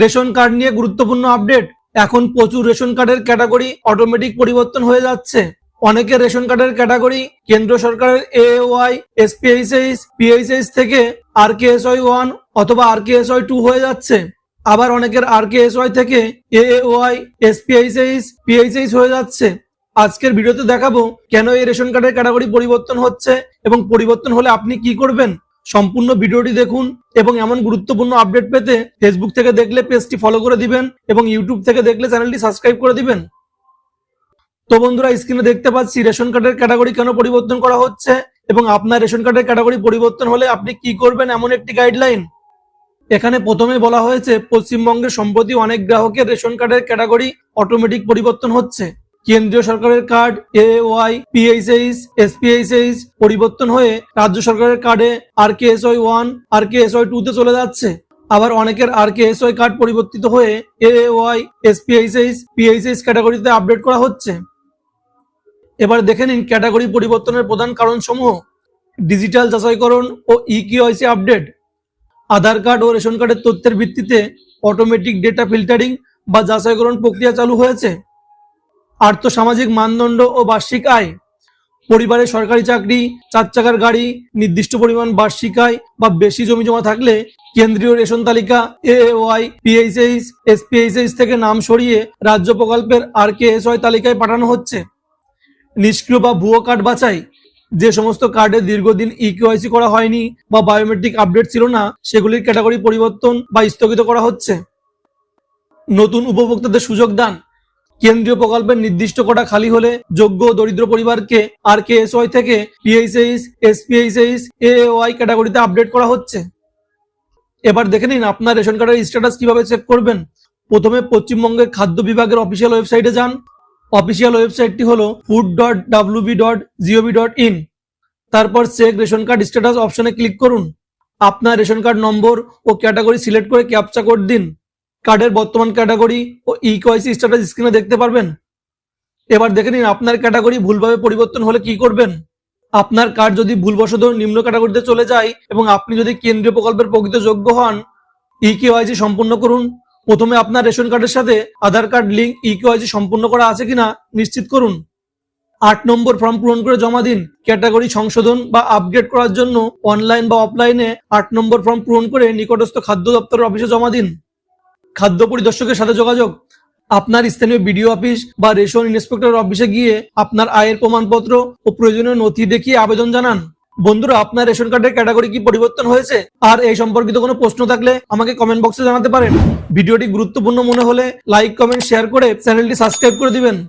Ration card নিয়ে গুরুত্বপূর্ণ update. এখন প্রচুর রেশন কার্ডের ক্যাটাগরি অটোমেটিক পরিবর্তন হয়ে যাচ্ছে। অনেকের রেশন কার্ডের ক্যাটাগরি কেন্দ্র সরকারের AOY, SPHS, PHS থেকে RKSY 1 অথবা RKSY 2 হয়ে যাচ্ছে। আবার অনেকের RKSY থেকে AOY, SPHS, PHS হয়ে যাচ্ছে। আজকের ভিডিওতে দেখাবো কেন এই রেশন কার্ডের ক্যাটাগরি পরিবর্তন হচ্ছে এবং পরিবর্তন হলে আপনি কি করবেন। সম্পূর্ণ ভিডিওটি দেখুন এবং এমন গুরুত্বপূর্ণ আপডেট পেতে ফেসবুক থেকে দেখলে পেজটি ফলো করে দিবেন এবং ইউটিউব থেকে দেখলে চ্যানেলটি সাবস্ক্রাইব করে দিবেন। তো বন্ধুরা, স্ক্রিনে দেখতে পাচ্ছি রেশন কার্ডের ক্যাটাগরি কেন পরিবর্তন করা হচ্ছে এবং আপনার রেশন কার্ডের ক্যাটাগরি পরিবর্তন হলে আপনি কি করবেন এমন একটি গাইডলাইন। এখানে প্রথমে বলা হয়েছে পশ্চিমবঙ্গের সম্প্রতি অনেক গ্রাহকের রেশন কার্ডের ক্যাটাগরি অটোমেটিক পরিবর্তন হচ্ছে। কেন্দ্রীয় সরকারের কার্ড AOY, PHS, SPHS পরিবর্তন হয়ে রাজ্য সরকারের কার্ডে RKSY 1, RKSY 2 তে চলে যাচ্ছে। আবার অনেকের RKSY কার্ড পরিবর্তিত হয়ে AOY, SPHS, PHS ক্যাটাগরিতে আপডেট করা হচ্ছে। এবার দেখে নিন ক্যাটাগরি পরিবর্তনের প্রধান কারণসমূহ। ডিজিটাল যাচাইকরণ ও EKYC আপডেট। আধার কার্ড ও রেশন কার্ডের তথ্যের ভিত্তিতে অটোমেটিক ডেটা ফিল্টারিং বা যাচাইকরণ প্রক্রিয়া চালু হয়েছে। আর্থসামাজিক মানদণ্ড ও বার্ষিক আয়। পরিবারের সরকারি চাকরি, 4 চাকার গাড়ি, নির্দিষ্ট পরিমাণ বার্ষিক আয় বা বেশি জমি জমা থাকলে কেন্দ্রীয় রেশন তালিকা AOY, PHS, SPHS থেকে নাম সরিয়ে রাজ্য প্রকল্পের RKSY তালিকায় পাঠানো হচ্ছে। নিষ্ক্রিয় বা ভুয়ো কার্ড বাছাই। যে সমস্ত কার্ডে দীর্ঘদিন EKYC করা হয়নি বা বায়োমেট্রিক আপডেট ছিল না, সেগুলির ক্যাটাগরি পরিবর্তন বা স্থগিত করা হচ্ছে। নতুন উপভোক্তাদের সুযোগ দান। কেন্দ্রীয় প্রকল্পের নির্দিষ্ট কোটা খালি হলে যোগ্য দরিদ্র পরিবারকে RKSY থেকে PHS, SPHS, AOY ক্যাটাগরিতে আপডেট করা হচ্ছে। এবার দেখে নিন আপনার রেশন কার্ডের স্ট্যাটাস কিভাবে চেক করবেন। প্রথমে পশ্চিমবঙ্গের খাদ্য বিভাগের অফিসিয়াল ওয়েবসাইটে যান। অফিসিয়াল ওয়েবসাইটটি হলো food.wb.gov.in। তারপর চেক রেশন কার্ড স্ট্যাটাস অপশনে ক্লিক করুন। আপনার রেশন কার্ড নম্বর ও ক্যাটাগরি সিলেক্ট করে ক্যাপচা কোড দিন। কার্ডের বর্তমান ক্যাটাগরি ও EKYC স্ট্যাটাস স্ক্রিনে দেখতে পারবেন। এবার দেখে নিন আপনার ক্যাটাগরি ভুলভাবে পরিবর্তন হলে কি করবেন। আপনার কার্ড যদি ভুলবশত নিম্ন ক্যাটাগরিতে চলে যায় এবং আপনি যদি কেন্দ্রীয় প্রকল্পের প্রকৃত যোগ্য হন, EKYC সম্পূর্ণ করুন। প্রথমে আপনার রেশন কার্ডের সাথে আধার কার্ড লিঙ্ক EKYC সম্পূর্ণ করা আছে কিনা নিশ্চিত করুন। 8 নম্বর ফর্ম পূরণ করে জমা দিন। ক্যাটাগরি সংশোধন বা আপগ্রেড করার জন্য অনলাইন বা অফলাইনে 8 নম্বর ফর্ম পূরণ করে নিকটস্থ খাদ্য দপ্তরের অফিসে জমা দিন। খাদ্য পরিদর্শকের সাথে যোগাযোগ। আপনার স্থানীয় BDO অফিস বা রেশন ইন্সপেক্টর অফিসে গিয়ে আপনার আয়ের প্রমাণপত্র ও প্রয়োজনীয় নথি দেখিয়ে আবেদন জানান। বন্ধুরা, আপনার রেশন কার্ডের ক্যাটাগরি কি পরিবর্তন হয়েছে? আর এই সম্পর্কিত কোনো প্রশ্ন থাকলে আমাকে কমেন্ট বক্সে জানাতে পারেন। ভিডিওটি গুরুত্বপূর্ণ মনে হলে লাইক, কমেন্ট, শেয়ার করে চ্যানেলটি সাবস্ক্রাইব করে দিবেন।